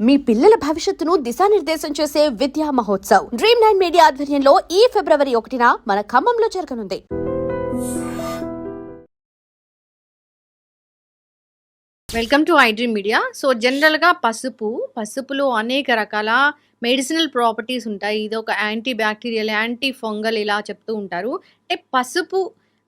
మీ పిల్లల భవిష్యత్తును దిశానిర్దేశం చేసే విద్యా మహోత్సవ్ Dream9 మీడియా ఆధ్వర్యంలో ఈ ఫిబ్రవరి 1న మన ఖమ్మంలో జరగనుంది. Welcome to iDream media. So జనరల్గా పసుపులో అనేక రకాల మెడిసినల్ ప్రాపర్టీస్ ఉంటాయి. ఇది ఒక యాంటీ బ్యాక్టీరియల్, యాంటీ ఫంగల్ ఇలా చెప్తూ ఉంటారు. అంటే పసుపు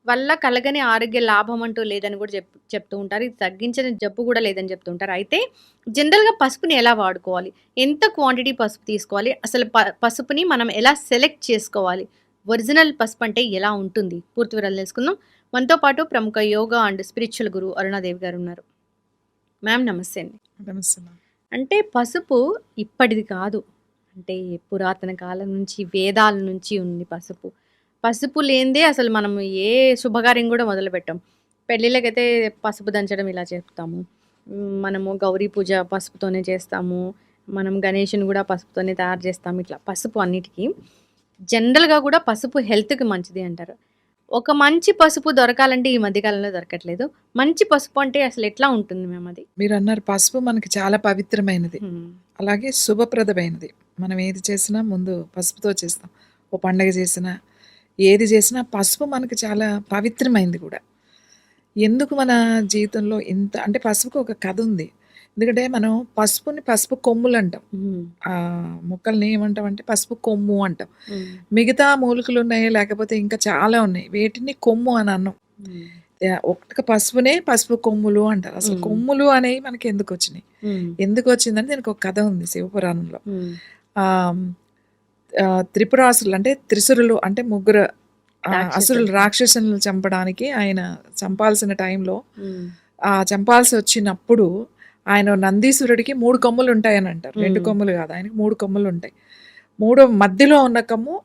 వల్ల కలగని ఆరోగ్య లాభం అంటూ లేదని కూడా చెప్తూ ఉంటారు. ఇది తగ్గించిన జబ్బు కూడా లేదని చెప్తూ ఉంటారు. అయితే జనరల్గా పసుపుని ఎలా వాడుకోవాలి, ఎంత క్వాంటిటీ పసుపు తీసుకోవాలి, అసలు పసుపుని మనం ఎలా సెలెక్ట్ చేసుకోవాలి, ఒరిజినల్ పసుపు అంటే ఎలా ఉంటుంది, పూర్తి వివరాలు తెలుసుకుందాం. మనతో పాటు ప్రముఖ యోగా అండ్ స్పిరిచువల్ గురు అరుణాదేవి గారు ఉన్నారు. మ్యామ్ నమస్తే అండి. నమస్తే మ్యామ్. అంటే పసుపు ఇప్పటిది కాదు, అంటే పురాతన కాలం నుంచి వేదాల నుంచి ఉంది పసుపు. పసుపు లేనిదే అసలు మనం ఏ శుభకార్యం కూడా మొదలు పెట్టాం. పెళ్ళిళ్ళకైతే పసుపు దంచడం ఇలా చెప్తాము. మనము గౌరీ పూజ పసుపుతోనే చేస్తాము. మనం గణేషుని కూడా పసుపుతోనే తయారు చేస్తాము. ఇట్లా పసుపు అన్నిటికీ జనరల్గా కూడా పసుపు హెల్త్కి మంచిది అంటారు. ఒక మంచి పసుపు దొరకాలంటే ఈ మధ్యకాలంలో దొరకట్లేదు. మంచి పసుపు అంటే అసలు ఎట్లా ఉంటుంది మేము? అది మీరు అన్నారు, పసుపు మనకి చాలా పవిత్రమైనది, అలాగే శుభప్రదమైనది. మనం ఏది చేసినా ముందు పసుపుతో చేస్తాం. ఓ పండగ చేసినా ఏది చేసినా పసుపు మనకి చాలా పవిత్రమైనది కూడా. ఎందుకు మన జీవితంలో ఇంత అంటే పసుపుకి ఒక కథ ఉంది. ఎందుకంటే మనం పసుపు కొమ్ములు అంటాం. ఆ మొక్కల్ని ఏమంటాం అంటే పసుపు కొమ్ము అంటాం. మిగతా మూలికలు ఉన్నాయి, లేకపోతే ఇంకా చాలా ఉన్నాయి, వేటిని కొమ్ము అని అన్నాం. ఒక్క పసుపునే పసుపు కొమ్ములు అంటారు. అసలు కొమ్ములు అనేవి మనకి ఎందుకు వచ్చినాయి, ఎందుకు వచ్చిందని దీనికి ఒక కథ ఉంది శివపురాణంలో. త్రిపురాసురులు అంటే త్రిసురులు అంటే ముగ్గురు అసురులు, రాక్షసులను చంపడానికి ఆయన చంపాల్సిన టైంలో చంపాల్సి వచ్చినప్పుడు ఆయన నందీశ్వరుడికి 3 కొమ్ములు ఉంటాయని అంటారు. 2 కొమ్ములు కాదు, ఆయనకి 3 కొమ్ములు ఉంటాయి. మధ్యలో ఉన్న కొమ్ము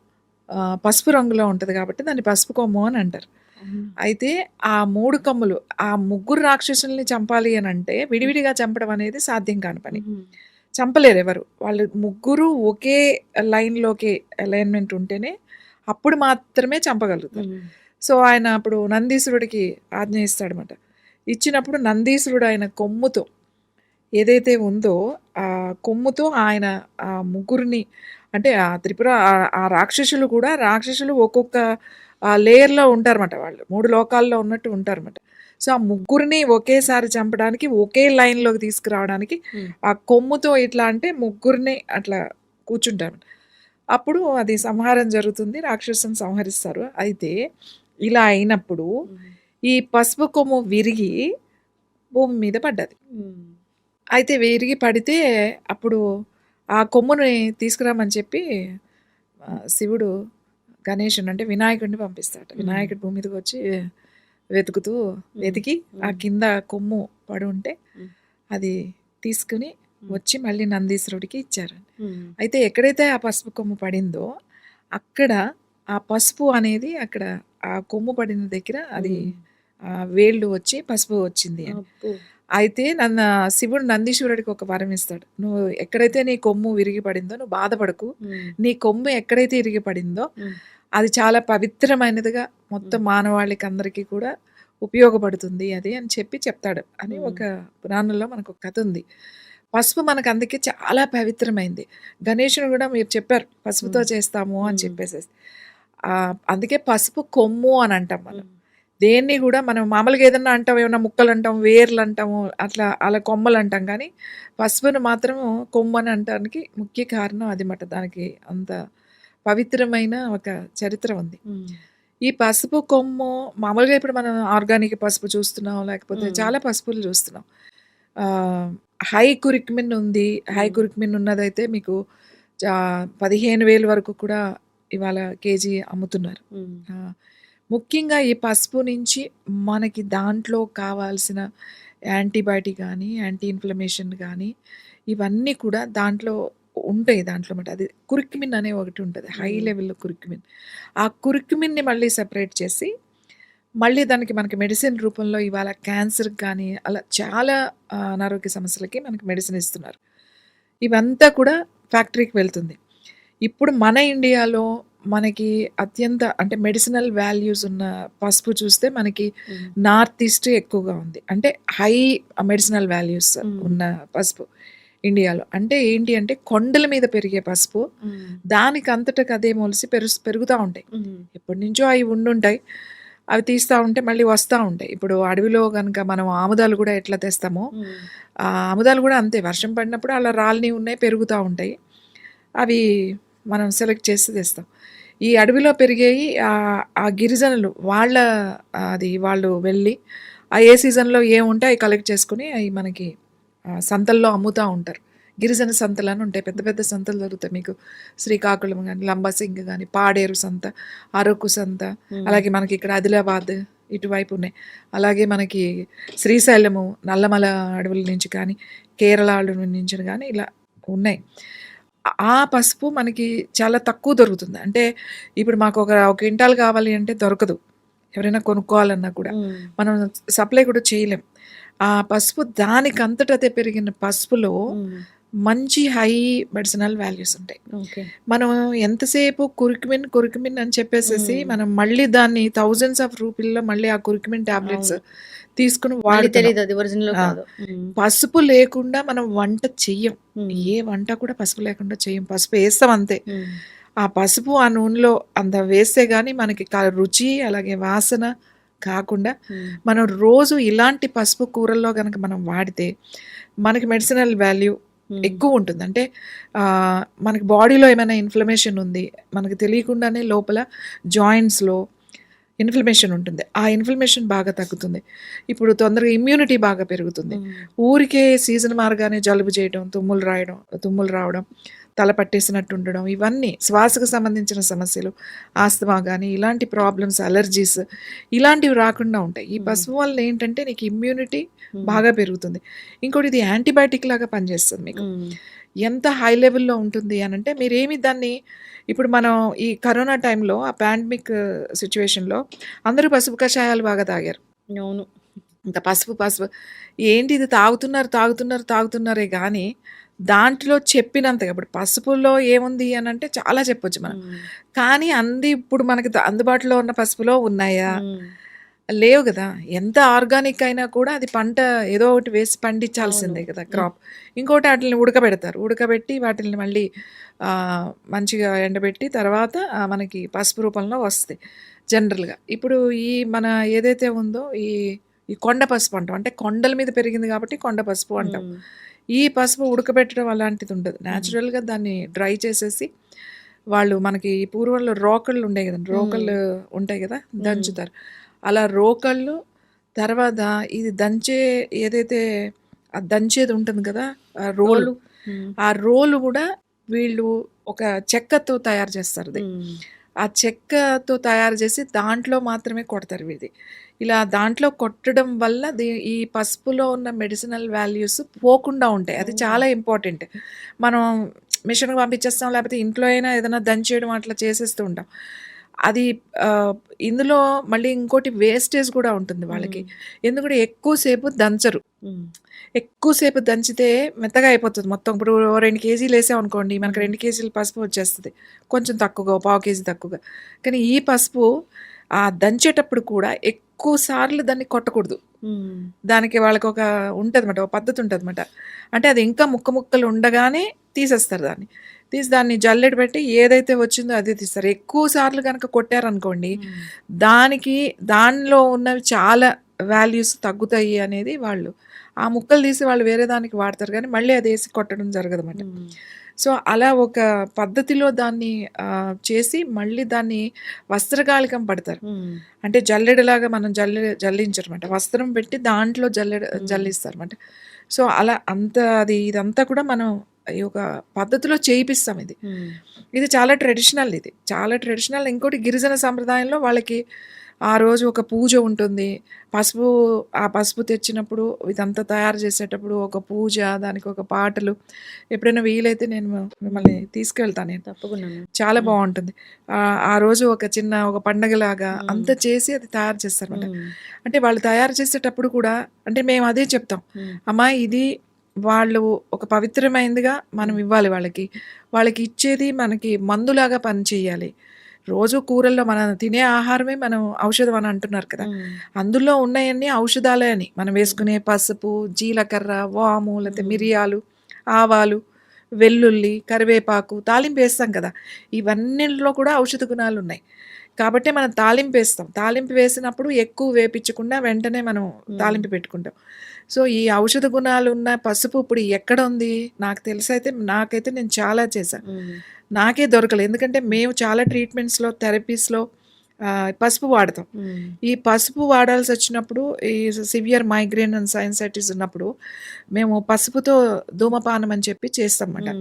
పసుపు రంగులో ఉంటుంది కాబట్టి దాన్ని పసుపు కొమ్ము అని అంటారు. అయితే ఆ 3 కొమ్ములు ఆ ముగ్గురు రాక్షసుల్ని చంపాలి అని అంటే విడివిడిగా చంపడం అనేది సాధ్యం కాని పని. చంపలేరు ఎవరు. వాళ్ళు ముగ్గురు ఒకే లైన్లోకి అలైన్మెంట్ ఉంటేనే అప్పుడు మాత్రమే చంపగలుగుతారు. సో ఆయన అప్పుడు నందీశ్వరుడికి ఆజ్ఞ ఇస్తాడనమాట. ఇచ్చినప్పుడు నందీశ్వరుడు ఆయన కొమ్ముతో ఏదైతే ఉందో ఆ కొమ్ముతో ఆయన ఆ ముగ్గురిని, అంటే ఆ ఆ రాక్షసులు ఒక్కొక్క లేయర్లో ఉంటారన్నమాట. వాళ్ళు 3 లోకాల్లో ఉన్నట్టు ఉంటారన్నమాట. సో ఆ ముగ్గురిని ఒకేసారి చంపడానికి, ఒకే లైన్లోకి తీసుకురావడానికి ఆ కొమ్ముతో ఇట్లా అంటే ముగ్గురిని అట్లా కూర్చుంటారు. అప్పుడు అది సంహారం జరుగుతుంది, రాక్షసుని సంహరిస్తారు. అయితే ఇలా అయినప్పుడు ఈ పసుపు కొమ్ము విరిగి భూమి మీద పడ్డది. అయితే విరిగి పడితే అప్పుడు ఆ కొమ్ముని తీసుకురామని చెప్పి శివుడు గణేశుని అంటే వినాయకుడిని పంపిస్తాడు. వినాయకుడి భూమి మీదకి వచ్చి వెతికి ఆ కింద కొమ్ము పడి ఉంటే అది తీసుకుని వచ్చి మళ్ళీ నందీశ్వరుడికి ఇచ్చారు. అయితే ఎక్కడైతే ఆ పసుపు కొమ్ము పడిందో అక్కడ ఆ పసుపు అనేది అక్కడ ఆ కొమ్ము పడిన దగ్గర అది వేళ్ళు వచ్చి పసుపు వచ్చింది అని. అయితే శివుడు నందీశ్వరుడికి ఒక వరం ఇస్తాడు. నువ్వు ఎక్కడైతే నీ కొమ్ము విరిగి పడిందో నువ్వు బాధపడకు, నీ కొమ్ము ఎక్కడైతే ఇరిగి పడిందో అది చాలా పవిత్రమైనదిగా మొత్తం మానవాళికి అందరికీ కూడా ఉపయోగపడుతుంది అది అని చెప్తాడు అని ఒక పురాణంలో మనకు ఒక కథ ఉంది. పసుపు మనకు అందుకే చాలా పవిత్రమైంది. గణేశుని కూడా మీరు చెప్పారు పసుపుతో చేస్తాము అని చెప్పేసి. అందుకే పసుపు కొమ్ము అని అంటాం మనం. దేన్ని కూడా మనం మామూలుగా ఏదన్నా అంటాం, ఏమన్నా ముక్కలు అంటాం, వేర్లు అంటాము, అలా కొమ్మలు అంటాం. కానీ పసుపును మాత్రం కొమ్ము అని అంటానికి ముఖ్య కారణం అది మాట. దానికి అంత పవిత్రమైన ఒక చరిత్ర ఉంది. ఈ పసుపు కొమ్ము మామూలుగా ఇప్పుడు మనం ఆర్గానిక్ పసుపు చూస్తున్నాం, లేకపోతే చాలా పసుపులు చూస్తున్నాం. హై కురిక్మిన్ ఉంది. హై కురిక్మిన్ ఉన్నదైతే మీకు 15,000 వరకు కూడా ఇవాళ కేజీ అమ్ముతున్నారు. ముఖ్యంగా ఈ పసుపు నుంచి మనకి దాంట్లో కావాల్సిన యాంటీబయాటిక్ కానీ, యాంటీ ఇన్ఫ్లమేషన్ కానీ ఇవన్నీ కూడా దాంట్లో ఉంటాయి. దాంట్లో మాట అది కురిక్మిన్ అనే ఒకటి ఉంటుంది, హై లెవెల్లో కురిక్మిన్. ఆ కురిక్మిన్ని మళ్ళీ సెపరేట్ చేసి మళ్ళీ దానికి మనకి మెడిసిన్ రూపంలో ఇవాళ క్యాన్సర్కి కానీ అలా చాలా అనారోగ్య సమస్యలకి మనకి మెడిసిన్ ఇస్తున్నారు. ఇవంతా కూడా ఫ్యాక్టరీకి వెళ్తుంది. ఇప్పుడు మన ఇండియాలో మనకి అత్యంత అంటే మెడిసినల్ వాల్యూస్ ఉన్న పసుపు చూస్తే మనకి నార్త్ ఈస్ట్ ఎక్కువగా ఉంది. అంటే హై మెడిసినల్ వాల్యూస్ ఉన్న పసుపు. ఇండియాలో. అంటే ఏంటి అంటే కొండల మీద పెరిగే పసుపు. దానికి అంతటకి అదే మొలిసి పెరుగుతా ఉంటాయి. ఎప్పటినుంచో అవి ఉండుంటాయి. అవి తీస్తా ఉంటే మళ్ళీ వస్తా ఉంటాయి. ఇప్పుడు అడవిలో గనుక మనం ఆముదాలు కూడా ఎట్లా తెస్తామో, ఆ ఆముదాలు కూడా అంతే. వర్షం పడినప్పుడు అలా రాలినవి ఉన్నాయి, పెరుగుతా ఉంటాయి. అవి మనం సెలెక్ట్ చేసి తెస్తాం. ఈ అడవిలో పెరిగేయి ఆ గిరిజనులు వాళ్ళు వెళ్ళి ఏ సీజన్‌లో ఏముంటే అవి కలెక్ట్ చేసుకొని అవి మనకి సంతల్లో అమ్ముతా ఉంటారు. గిరిజన సంతలని ఉంటాయి. పెద్ద పెద్ద సంతలు దొరుకుతాయి మీకు. శ్రీకాకుళం గాని, లంబసింగి గాని, పాడేరు సంత, అరకు సంత, అలాగే మనకి ఇక్కడ ఆదిలాబాద్ ఇటువైపు ఉన్నాయి. అలాగే మనకి శ్రీశైలము, నల్లమల అడవుల నుంచి కానీ, కేరళ అడవుల నుంచి కానీ ఇలా ఉన్నాయి. ఆ పసుపు మనకి చాలా తక్కువ దొరుకుతుంది. అంటే ఇప్పుడు మాకు ఒక క్వింటాల్ కావాలి అంటే దొరకదు. ఎవరైనా కొనుక్కోవాలన్నా కూడా మనం సప్లై కూడా చేయలేం. ఆ పసుపు దానికంతటదే పెరిగిన పసుపులో మంచి హై మెడిసినల్ వాల్యూస్ ఉంటాయి. మనం ఎంతసేపు కురికిమిన్ అని చెప్పేసేసి మనం మళ్ళీ దాన్ని థౌజండ్స్ ఆఫ్ రూపీల్లో మళ్ళీ ఆ కురికిమిన్ టాబ్లెట్స్ తీసుకుని వాడుతున్నాం. పసుపు లేకుండా మనం వంట చెయ్యం. ఏ వంట కూడా పసుపు లేకుండా చెయ్యం. పసుపు వేస్తాం అంతే. ఆ పసుపు ఆ నూనెలో అంత వేస్తే గానీ మనకి రుచి అలాగే వాసన కాకుండా మనం రోజు ఇలాంటి పసుపు కూరల్లో గనక మనం వాడితే మనకి మెడిసినల్ వాల్యూ ఎక్కువ ఉంటుంది. అంటే మనకి బాడీలో ఏమైనా ఇన్ఫ్లమేషన్ ఉంది, మనకి తెలియకుండానే లోపల జాయింట్స్‌లో ఇన్ఫ్లమేషన్ ఉంటుంది. ఆ ఇన్ఫ్లమేషన్ బాగా తగ్గుతుంది. ఇప్పుడు తొందరగా ఇమ్యూనిటీ బాగా పెరుగుతుంది. ఊరికే సీజన్ మారగానే జలుబు చేయడం, తుమ్ములు రావడం, తల పట్టేసినట్టు ఉండడం, ఇవన్నీ శ్వాసకు సంబంధించిన సమస్యలు, ఆస్తమా కానీ ఇలాంటి ప్రాబ్లమ్స్, అలర్జీస్ ఇలాంటివి రాకుండా ఉంటాయి. ఈ పసుపు వల్ల ఏంటంటే నీకు ఇమ్యూనిటీ బాగా పెరుగుతుంది. ఇంకోటి ఇది యాంటీబయాటిక్ లాగా పనిచేస్తుంది మీకు. ఎంత హై లెవెల్‌లో ఉంటుంది అనంటే మీరేమి దాన్ని ఇప్పుడు మనం ఈ కరోనా టైంలో ఆ పాండమిక్ సిట్యుయేషన్‌లో అందరూ పసుపు కషాయాలు బాగా తాగారు. అవును. ఇంకా పసుపు ఏంటి ఇది తాగుతున్నారే గానీ దాంట్లో చెప్పినంతగా ఇప్పుడు పసుపులో ఏముంది అనంటే చాలా చెప్పొచ్చు మనం. కానీ ఇప్పుడు మనకి అందుబాటులో ఉన్న పసుపులో ఉన్నాయా? లేవు గదా! ఎంత ఆర్గానిక్ అయినా కూడా అది పంట ఏదో ఒకటి వేసి పండించాల్సిందే కదా క్రాప్. ఇంకోటి ఆటిల్ని ఉడకబెట్టి వాటిల్ని మళ్ళీ మంచిగా ఎండబెట్టి తర్వాత మనకి పసుపు రూపంలో వస్తాయి జనరల్‌గా. ఇప్పుడు మన ఏదైతే ఉందో ఈ కొండ పసుపు అంటాం. అంటే కొండల మీద పెరిగింది కాబట్టి కొండ పసుపు అంటాం. ఈ పసుపు ఉడకబెట్టడం అలాంటిది ఉండదు. న్యాచురల్‌గా దాన్ని డ్రై చేసేసి వాళ్ళు మనకి పూర్వంలో రోకళ్ళు ఉండేయి కదండి. రోకళ్ళు ఉంటాయి కదా, దంచుతారు. అలా రోకళ్ళు తర్వాత ఇది ఏదైతే దంచేది ఉంటుంది కదా రోలు, ఆ రోలు కూడా వీళ్ళు ఒక చెక్కతో తయారు చేస్తారు. ఆ చెక్కతో తయారు చేసి దాంట్లో మాత్రమే కొడతారు ఇది. ఇలా దాంట్లో కొట్టడం వల్ల ఈ పసుపులో ఉన్న మెడిసినల్ వాల్యూస్ పోకుండా ఉంటాయి. అది చాలా ఇంపార్టెంట్. మనం మిషన్‌కి పంపించేస్తాం, లేకపోతే ఇంట్లో అయినా ఏదైనా దంచేయడం అట్లా చేసేస్తూ ఉంటాం. అది ఇందులో మళ్ళీ ఇంకోటి వేస్టేజ్ కూడా ఉంటుంది వాళ్ళకి. ఎందుకంటే ఎక్కువసేపు దంచరు. ఎక్కువసేపు దంచితే మెత్తగా అయిపోతుంది మొత్తం. ఇప్పుడు 2 కేజీలు వేసామనుకోండి, మనకు 2 కేజీలు పసుపు వచ్చేస్తుంది. కొంచెం తక్కువగా, పావు కేజీ తక్కువగా. కానీ ఈ పసుపు దంచేటప్పుడు కూడా ఎక్కువ సార్లు దాన్ని కొట్టకూడదు. దానికి వాళ్ళకొక ఉంటదనమాట, ఒక పద్ధతి ఉంటదనమాట. అంటే అది ఇంకా ముక్కలు ఉండగానే తీసేస్తారు దాన్ని. తీసి దాన్ని జల్లెడ పెట్టి ఏదైతే వచ్చిందో అదే తీస్తారు. ఎక్కువ సార్లు కనుక కొట్టారనుకోండి, దానిలో ఉన్నవి చాలా వాల్యూస్ తగ్గుతాయి అనేది వాళ్ళు ఆ ముక్కలు తీసి వాళ్ళు వేరే దానికి వాడతారు. కానీ మళ్ళీ అది వేసి కొట్టడం జరగదన్నమాట. సో అలా ఒక పద్ధతిలో దాన్ని చేసి మళ్ళీ దాన్ని వస్త్రగాళికం పడతారు. అంటే జల్లెడలాగా మనం జల్లించరమాట. వస్త్రం పెట్టి దాంట్లో జల్లిస్తారన్నమాట. సో అలా ఇదంతా కూడా మనం ఈ ఒక పద్ధతిలో చేయిపిస్తాం. ఇది చాలా ట్రెడిషనల్. ఇంకోటి గిరిజన సంప్రదాయంలో వాళ్ళకి ఆ రోజు ఒక పూజ ఉంటుంది. ఆ పసుపు తెచ్చినప్పుడు ఇదంతా తయారు చేసేటప్పుడు ఒక పూజ, దానికి ఒక పాటలు. ఎప్పుడైనా వీలైతే నేను మిమ్మల్ని తీసుకెళ్తాను. తప్పకుండా. చాలా బాగుంటుంది. ఆ రోజు ఒక పండగలాగా అంతా చేసి అది తయారు చేస్తారన్నమాట. అంటే వాళ్ళు తయారు చేసేటప్పుడు కూడా అంటే మేము అదే చెప్తాం, అమ్మా ఇది వాళ్ళు ఒక పవిత్రమైనదిగా మనం ఇవ్వాలి వాళ్ళకి ఇచ్చేది మనకి మందులాగా పనిచేయాలి. రోజు కూరల్లో మనం తినే ఆహారమే మనం ఔషధం అని అంటున్నారు కదా. అందులో ఉన్నాయన్నీ ఔషధాలే అని మనం వేసుకునే పసుపు, జీలకర్ర, వాము, లేకపోతే మిరియాలు ఆవాలు, వెల్లుల్లి, కరివేపాకు, తాలింపు వేస్తాం కదా! ఇవన్నిట్లో కూడా ఔషధ గుణాలున్నాయి. కాబట్టే మనం తాలింపు వేస్తాం. తాలింపు వేసినప్పుడు ఎక్కువ వేపించకుండా వెంటనే మనం తాలింపు పెట్టుకుంటాం. సో, ఈ ఔషధ గుణాలున్న పసుపు ఇప్పుడు ఎక్కడుంది? నాకు తెలిసైతే నాకైతే నేను చాలా చేశా. నాకే దొరకలేదు. ఎందుకంటే మేము చాలా ట్రీట్మెంట్స్‌లో, థెరపీస్‌లో పసుపు వాడతాం. ఈ పసుపు వాడాల్సొచ్చినప్పుడు ఈ సివియర్ మైగ్రేన్ అండ్ సైనసైటిస్ ఉన్నప్పుడు మేము పసుపుతో ధూమపానం అని చెప్పి చేస్తామన్నమాట.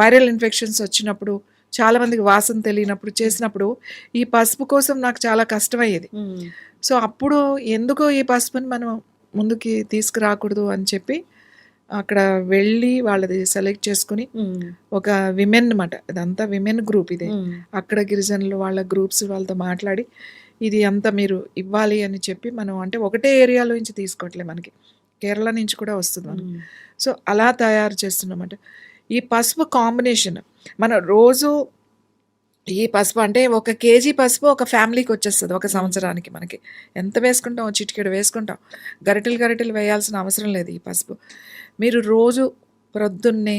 వైరల్ ఇన్ఫెక్షన్స్ వచ్చినప్పుడు, చాలా మందికి వాసన తెలియనప్పుడు చేసినప్పుడు ఈ పసుపు కోసం నాకు చాలా కష్టమయ్యేది. సో, అప్పుడు ఎందుకో ఈ పసుపుని మనం ముందుకి తీసుకురాకూడదు అని చెప్పి అక్కడ వెళ్ళి వాళ్ళది సెలెక్ట్ చేసుకుని ఒక విమెన్ మాట, ఇదంతా విమెన్ గ్రూప్ ఇది. అక్కడ గిరిజనులు వాళ్ళ గ్రూప్స్ వాళ్ళతో మాట్లాడి ఇది అంతా మీరు ఇవ్వాలి అని చెప్పి మనం అంటే ఒకటే ఏరియాలో నుంచి తీసుకోవట్లే, మనకి కేరళ నుంచి కూడా వస్తుంది మనకి. సో, అలా తయారు చేస్తున్నమాట. ఈ పసుపు కాంబినేషన్ మనం రోజు ఈ పసుపు అంటే 1 కేజీ పసుపు ఒక ఫ్యామిలీకి వచ్చేస్తుంది ఒక సంవత్సరానికి. మనకి ఎంత వేసుకుంటాం, చిటికెడు వేసుకుంటాం. గరిటెలు వేయాల్సిన అవసరం లేదు ఈ పసుపు. మీరు రోజు ప్రొద్దున్నే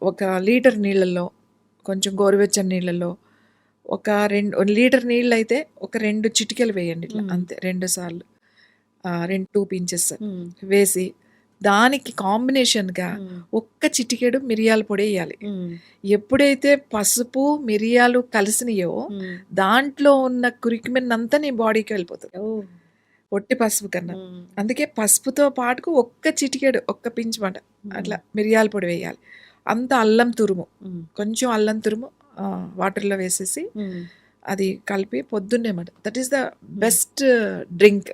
1 లీటర్ నీళ్ళల్లో, కొంచెం గోరువెచ్చని నీళ్ళల్లో ఒక 1 లీటర్ నీళ్ళైతే ఒక 2 చిటికెలు వేయండి ఇట్లా, అంతే 2 సార్లు 2 పించెస్ వేసి దానికి కాంబినేషన్‌గా ఒక్క చిటికెడు మిరియాల పొడి ఎయ్యాలి. ఎప్పుడైతే పసుపు, మిరియాలు కలిసినయో దాంట్లో ఉన్న కురికిమిన్ అంతా నీ బాడీకి వెళ్ళిపోతుంది. ఒట్టి పసుపు కన్నా. అందుకే పసుపుతో పాటుకు ఒక్క చిటికెడు, ఒక్క పించ్ మాట అట్లా మిరియాల పొడి వేయాలి. అంత అల్లం తురుము, కొంచెం అల్లం తురుము వాటర్‌లో వేసేసి అది కలిపి పొద్దున్నే మాట. That is the best drink,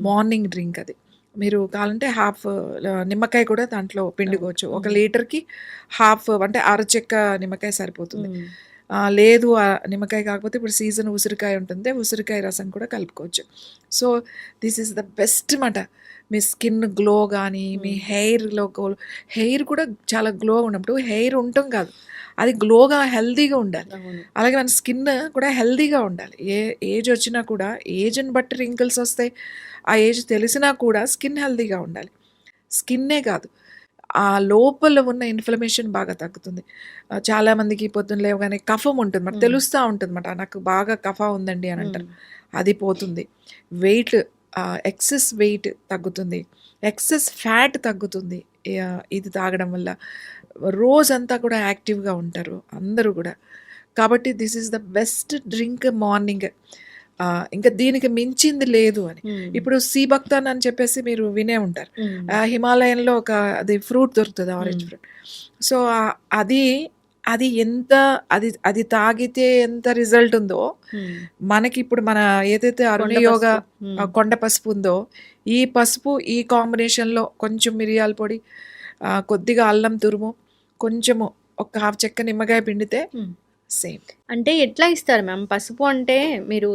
morning drink అది. మీరు కావాలంటే హాఫ్ నిమ్మకాయ కూడా దాంట్లో పిండుకోవచ్చు. 1 లీటర్‌కి హాఫ్ అంటే అరచెక్క నిమ్మకాయ సరిపోతుంది. లేదు నిమ్మకాయ కాకపోతే ఇప్పుడు సీజన్ ఉసిరికాయ ఉంటుంది, ఉసిరికాయ రసం కూడా కలుపుకోవచ్చు. So, this is the best మాట. మీ స్కిన్ గ్లో కానీ, మీ హెయిర్ కూడా చాలా గ్లో ఉన్నప్పుడు, హెయిర్ ఉండటం కాదు, అది గ్లోగా హెల్తీగా ఉండాలి. అలాగే మన స్కిన్ కూడా హెల్తీగా ఉండాలి. ఏజ్ వచ్చినా కూడా, ఏజ్ని బట్టి రింకిల్స్ వస్తాయి. ఆ ఏజ్ తెలిసినా కూడా స్కిన్ హెల్తీగా ఉండాలి. స్కిన్నే కాదు, ఆ లోపల ఉన్న ఇన్ఫ్లమేషన్ బాగా తగ్గుతుంది. చాలామందికి పొద్దున్న లేవగానే కఫం ఉంటుంది మాట, తెలుస్తూ ఉంటుంది మాట, నాకు బాగా కఫ ఉందండి అని అంటారు. అది పోతుంది. వెయిట్, ఎక్సెస్ వెయిట్ తగ్గుతుంది, ఎక్సెస్ ఫ్యాట్ తగ్గుతుంది ఇది తాగడం వల్ల. రోజంతా కూడా యాక్టివ్గా ఉంటారు అందరూ కూడా. కాబట్టి this is the best drink morning. ఇంకా దీనికి మించింది లేదు అని. ఇప్పుడు సీబక్తాన్ అని చెప్పేసి మీరు వినే ఉంటారు. హిమాలయంలో ఒక అది ఫ్రూట్ దొరుకుతుంది, ఆరెంజ్ ఫ్రూట్. సో, అది ఎంత అది తాగితే ఎంత రిజల్ట్ ఉందో, మనకి ఇప్పుడు మన ఏదైతే అరుణ యోగ కొండ పసుపు ఉందో, ఈ పసుపు ఈ కాంబినేషన్లో కొంచెం మిరియాల పొడి, కొద్దిగా అల్లం తురుము, కొంచెము ఒక హాఫ్ చెక్క నిమ్మకాయ పిండితే సేమ్. అంటే ఎట్లా ఇస్తారు మ్యామ్ పసుపు? అంటే మీరు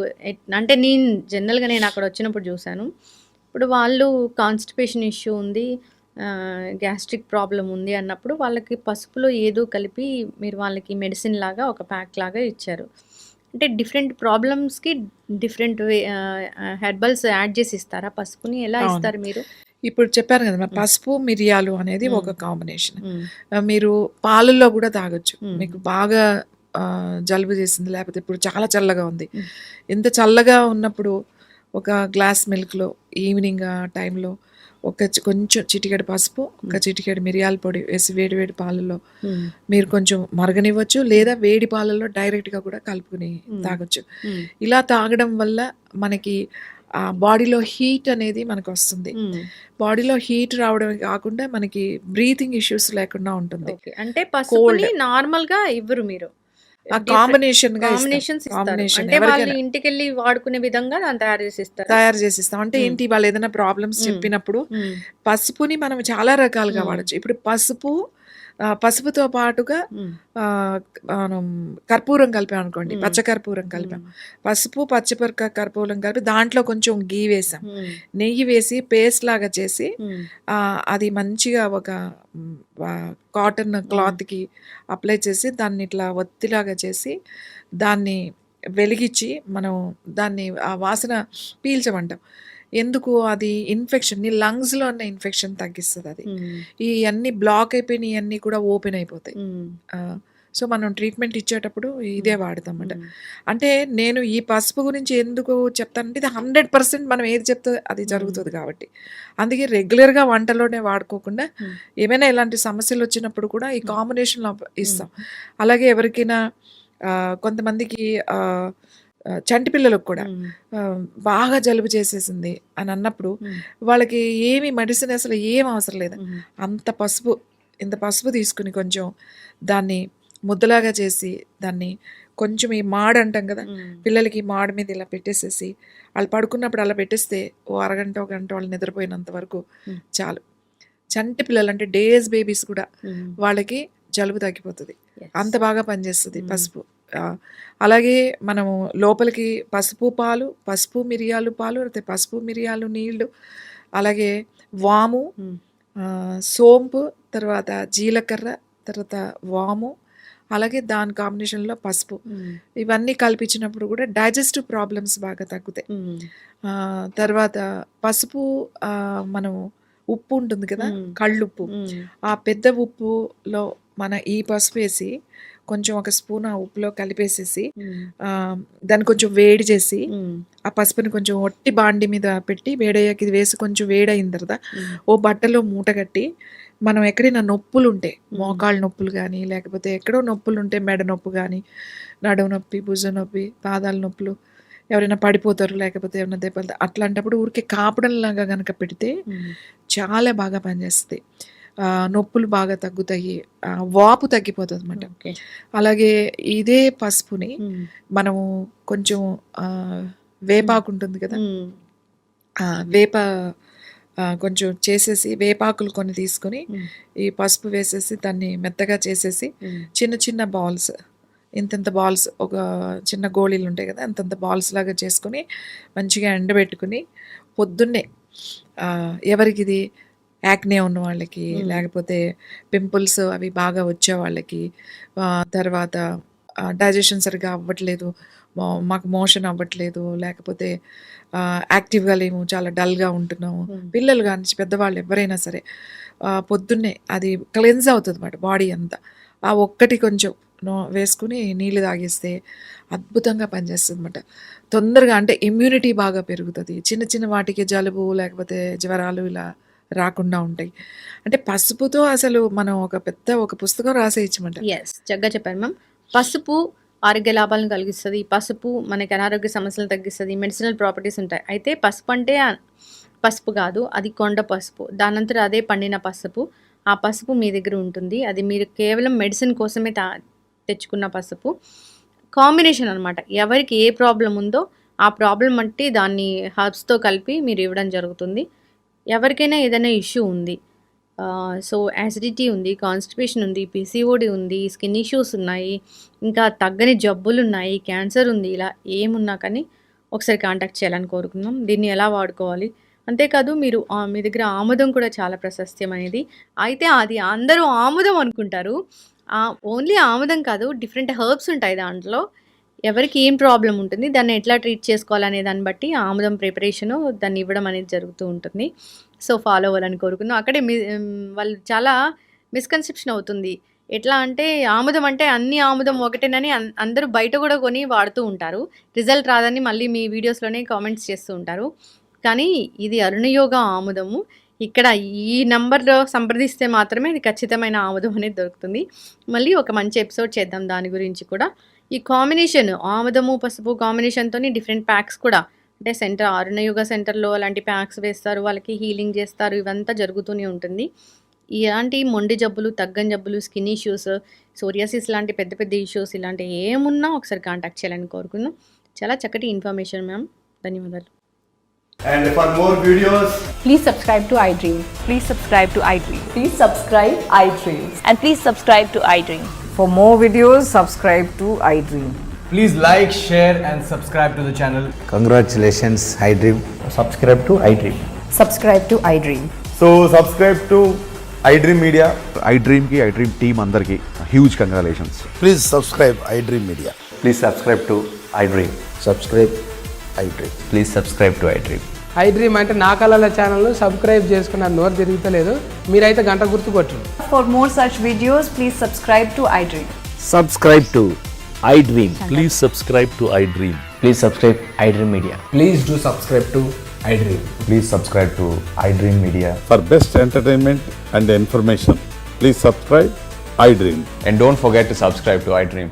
అంటే నేను అక్కడ వచ్చినప్పుడు చూశాను. ఇప్పుడు వాళ్ళు కాన్స్టిపేషన్ ఇష్యూ ఉంది, గ్యాస్ట్రిక్ ప్రాబ్లం ఉంది అన్నప్పుడు వాళ్ళకి పసుపులో ఏదో కలిపి మీరు వాళ్ళకి మెడిసిన్ లాగా ఒక ప్యాక్ లాగా ఇచ్చారు. అంటే డిఫరెంట్ ప్రాబ్లమ్స్కి డిఫరెంట్ హెర్బల్స్ యాడ్ చేసి ఇస్తారా పసుపుని? ఎలా ఇస్తారు మీరు? ఇప్పుడు చెప్పాను కదా, పసుపు మిరియాలు అనేది ఒక కాంబినేషన్. మీరు పాలల్లో కూడా తాగొచ్చు. మీకు బాగా జలుబు చేసింది, లేకపోతే ఇప్పుడు చాలా చల్లగా ఉంది, ఎంత చల్లగా ఉన్నప్పుడు ఒక గ్లాస్ మిల్క్లో ఈవినింగ్ టైంలో కొంచెం చిటికెడు పసుపు, ఒక చిటికెడు మిరియాల పొడి వేసి వేడి పాలల్లో మీరు కొంచెం మరగనివ్వచ్చు, లేదా వేడి పాలల్లో డైరెక్ట్గా కూడా కలుపుకుని తాగొచ్చు. ఇలా తాగడం వల్ల మనకి ఆ బాడీలో హీట్ అనేది మనకు వస్తుంది. బాడీలో హీట్ రావడమే కాకుండా మనకి బ్రీతింగ్ ఇష్యూస్ లేకుండా ఉంటుంది. అంటే పసుపుని నార్మల్గా ఇవ్వరు మీరు, కాంబినేషన్స్ అంటే వాళ్ళు ఇంటికి వెళ్ళి వాడుకునే విధంగా తయారు చేసి ఇస్తాం. అంటే ఏంటి, వాళ్ళు ఏదైనా ప్రాబ్లమ్స్ చెప్పినప్పుడు పసుపుని మనం చాలా రకాలుగా వాడచ్చు. ఇప్పుడు పసుపుతో పాటుగా మనం కర్పూరం కలిపాం అనుకోండి, పచ్చకర్పూరం కలిపాం, పసుపు కర్పూరం కలిపి దాంట్లో కొంచెం గీ వేసాం, నెయ్యి వేసి పేస్ట్ లాగా చేసి అది మంచిగా ఒక కాటన్ క్లాత్కి అప్లై చేసి దాన్ని ఇట్లా ఒత్తిలాగా చేసి దాన్ని వెలిగించి మనం దాన్ని ఆ వాసన పీల్చమంటాం. ఎందుకు అది ఇన్ఫెక్షన్, నీ లంగ్స్లో ఉన్న ఇన్ఫెక్షన్ తగ్గిస్తుంది అది. మ్మ్. ఈ అన్ని బ్లాక్ అయిపోయినాయి అన్నీ కూడా ఓపెన్ అయిపోతాయి. మ్మ్. సో మనం ట్రీట్మెంట్ ఇచ్చేటప్పుడు ఇదే వాడతాం అన్నమాట. మ్మ్. అంటే నేను ఈ పసుపు గురించి ఎందుకు చెప్తానంటే ఇది 100% మనం ఏది చెప్తే అది జరుగుతుంది కాబట్టి. అందుకే రెగ్యులర్గా వంటలోనే వాడుకోకుండా మ్మ్. ఏమైనా ఇలాంటి సమస్యలు వచ్చినప్పుడు కూడా ఈ కాంబినేషన్లో ఇస్తాం. అలాగే ఎవరికైనా కొంతమందికి చంటి పిల్లలకు కూడా మ్మ్. బాగా జలుబు చేసేసింది అని అన్నప్పుడు మ్మ్. వాళ్ళకి ఏమి మెడిసిన్ అసలు ఏం అవసరం లేదు. మ్మ్. అంత పసుపు, ఇంత పసుపు తీసుకుని కొంచెం దాన్ని ముద్దలాగా చేసి దాన్ని కొంచెం ఈ మాడు అంటాం కదా, మ్మ్. పిల్లలకి మాడు మీద ఇలా పెట్టేసేసి వాళ్ళు పడుకున్నప్పుడు అలా పెట్టేస్తే ఓ అరగంట ఒక గంట వాళ్ళు నిద్రపోయినంత వరకు మ్మ్. చాలు. చంటి పిల్లలు అంటే డేస్ బేబీస్ కూడా మ్మ్. వాళ్ళకి జలుబు తగ్గిపోతుంది. Yes. అంత బాగా పనిచేస్తుంది మ్మ్. పసుపు. అలాగే మనము లోపలికి పసుపు పాలు, పసుపు మిరియాలు పాలు, లేకపోతే పసుపు మిరియాలు నీళ్ళు, అలాగే వాము, మ్మ్. సోంపు, తర్వాత జీలకర్ర, తర్వాత వాము, అలాగే దాని కాంబినేషన్లో పసుపు, మ్మ్. ఇవన్నీ కల్పించినప్పుడు కూడా డైజెస్టివ్ ప్రాబ్లమ్స్ బాగా తగ్గుతాయి. మ్మ్. తర్వాత పసుపు మనం ఉప్పు ఉంటుంది కదా, మ్మ్. కళ్ళుప్పు, మ్మ్. ఆ పెద్ద ఉప్పులో మన ఈ పసుపు వేసి కొంచెం ఒక స్పూన్ ఆ ఉప్పులో కలిపేసేసి మ్మ్. దాన్ని కొంచెం వేడి చేసి మ్మ్. ఆ పసుపుని కొంచెం ఒట్టి బాండి మీద పెట్టి వేడయ్యాక ఇది వేసి కొంచెం వేడయిన తర్వాత మ్మ్. ఓ బట్టలో మూట కట్టి మనం ఎక్కడైనా నొప్పులు ఉంటే, మ్మ్. మోకాళ్ళ నొప్పులు కానీ లేకపోతే ఎక్కడో నొప్పులు ఉంటే, మెడ నొప్పి కానీ, నడుము నొప్పి, భుజం నొప్పి, పాదాల నొప్పులు, ఎవరైనా పడిపోతారు లేకపోతే ఏమైనా దెబ్బలు, అట్లాంటప్పుడు ఊరికే కాపడంలాగా కనుక పెడితే మ్మ్. చాలా బాగా పనిచేస్తుంది. నొప్పులు బాగా తగ్గుతాయి, వాపు తగ్గిపోతుంది అన్నమాట. ఓకే. అలాగే ఇదే పసుపుని మ్మ్. మనము కొంచెం వేపాకు ఉంటుంది కదా, మ్మ్. వేప కొంచెం చేసేసి వేపాకులు కొన్ని తీసుకొని మ్మ్. ఈ పసుపు వేసేసి దాన్ని మెత్తగా చేసేసి మ్మ్. చిన్న చిన్న బాల్స్, ఇంతంత బాల్స్, ఒక చిన్న గోళీలు ఉంటాయి కదా, అంతంత బాల్స్ లాగా చేసుకొని మంచిగా ఎండబెట్టుకుని పొద్దున్నే ఎవరికి ఇది యాక్నే ఉన్న వాళ్ళకి, మ్మ్. లేకపోతే పింపుల్స్ అవి బాగా వచ్చే వాళ్ళకి, తర్వాత డైజెషన్ సరిగా అవ్వట్లేదు, మాకు మోషన్ అవ్వట్లేదు, లేకపోతే యాక్టివ్గా లేము, చాలా డల్గా ఉంటున్నాము, మ్మ్. పిల్లలు కానీ పెద్దవాళ్ళు ఎవరైనా సరే పొద్దున్నే అది క్లెన్స్ అవుతుంది అన్నమాట బాడీ అంతా. ఆ ఒక్కటి కొంచెం వేసుకుని నీళ్ళు తాగేస్తే అద్భుతంగా పనిచేస్తుంది అన్నమాట. తొందరగా అంటే ఇమ్యూనిటీ బాగా పెరుగుతుంది. చిన్న చిన్న వాటికి జలుబు లేకపోతే జ్వరాలు ఇలా రాకుండా ఉంటాయి. అంటే పసుపుతో అసలు మనం ఒక పుస్తకం రాసేయచ్చమంట. ఎస్, చక్కగా చెప్పారు మ్యామ్. పసుపు ఆరోగ్య లాభాలను కలిగిస్తుంది. పసుపు మనకి అనారోగ్య సమస్యలను తగ్గిస్తుంది. మెడిసినల్ ప్రాపర్టీస్ ఉంటాయి. అయితే పసుపు అంటే పసుపు కాదు, అది కొండ పసుపు. దానంతట అదే పండిన పసుపు. ఆ పసుపు మీ దగ్గర ఉంటుంది. అది మీరు కేవలం మెడిసిన్ కోసమే తెచ్చుకున్న పసుపు. కాంబినేషన్ అనమాట. ఎవరికి ఏ ప్రాబ్లం ఉందో ఆ ప్రాబ్లం బట్టి దాన్ని హర్బ్స్తో కలిపి మీరు ఇవ్వడం జరుగుతుంది. ఎవరికైనా ఏదైనా ఇష్యూ ఉంది, సో యాసిడిటీ ఉంది, కాన్స్టిపేషన్ ఉంది, పిసిఓడి ఉంది, స్కిన్ ఇష్యూస్ ఉన్నాయి, ఇంకా తగ్గని జబ్బులు ఉన్నాయి, క్యాన్సర్ ఉంది, ఇలా ఏమున్నా కానీ ఒకసారి కాంటాక్ట్ చేయాలని కోరుకుందాం. దీన్ని ఎలా వాడుకోవాలి, అంతేకాదు మీరు మీ దగ్గర ఆముదం కూడా చాలా ప్రశస్త్యమైనది. అయితే అది అందరూ ఆముదం అనుకుంటారు. ఓన్లీ ఆముదం కాదు, డిఫరెంట్ హర్బ్స్ ఉంటాయి దాంట్లో. ఎవరికి ఏం ప్రాబ్లం ఉంటుంది, దాన్ని ఎట్లా ట్రీట్ చేసుకోవాలనే దాన్ని బట్టి ఆముదం ప్రిపరేషను దాన్ని ఇవ్వడం అనేది జరుగుతూ ఉంటుంది. సో ఫాలో అవ్వాలని కోరుకున్నాం. అక్కడే వాళ్ళు చాలా మిస్కన్సెప్షన్ అవుతుంది. ఎట్లా అంటే ఆముదం అంటే అన్ని ఆముదం ఒకటేనని అందరూ బయట కూడా కొని వాడుతూ ఉంటారు. రిజల్ట్ రాదని మళ్ళీ మీ వీడియోస్లోనే కామెంట్స్ చేస్తూ ఉంటారు. కానీ ఇది అరుణయోగ ఆముదము. ఇక్కడ ఈ నెంబర్లో సంప్రదిస్తే మాత్రమే ఇది ఖచ్చితమైన ఆముదం అనేది దొరుకుతుంది. మళ్ళీ ఒక మంచి ఎపిసోడ్ చేద్దాం దాని గురించి కూడా. ఈ కాంబినేషన్ ఆముదము పసుపు కాంబినేషన్తో డిఫరెంట్ ప్యాక్స్ కూడా, అంటే అరుణయోగ సెంటర్లో అలాంటి ప్యాక్స్ వేస్తారు, వాళ్ళకి హీలింగ్ చేస్తారు, ఇవంతా జరుగుతూనే ఉంటుంది. ఇలాంటి మొండి జబ్బులు, తగ్గని జబ్బులు, స్కిన్ ఇష్యూస్, సోరియాసిస్ లాంటి పెద్ద పెద్ద ఇష్యూస్ ఇలాంటి ఏమున్నా ఒకసారి కాంటాక్ట్ చేయాలని కోరుకుందాం. చాలా చక్కటి ఇన్ఫర్మేషన్ మ్యామ్, ధన్యవాదాలు. And for more videos, Please subscribe to iDream. Please subscribe to iDream. Please subscribe iDream. And please subscribe to iDream. For more videos, subscribe to iDream. please like, share and subscribe to the channel. Congratulations, iDream. Subscribe to iDream. Subscribe to iDream. So subscribe to iDream Media. iDream ki iDream team andarki huge congratulations. Please subscribe iDream Media. Please subscribe to iDream. Subscribe iDream. Please subscribe to iDream. I dream అంటే నా కళల channel subscribe చేసుకున్న నోరు తిరుగుతలేదు. మీరైతే గంట గుర్తు కొట్టండి. For more such videos, please subscribe to iDream. Subscribe to iDream. Please subscribe to iDream. Please subscribe iDream Media. Please do subscribe to iDream. Please subscribe to iDream Media. For best entertainment and information, please subscribe iDream. And don't forget to subscribe to iDream.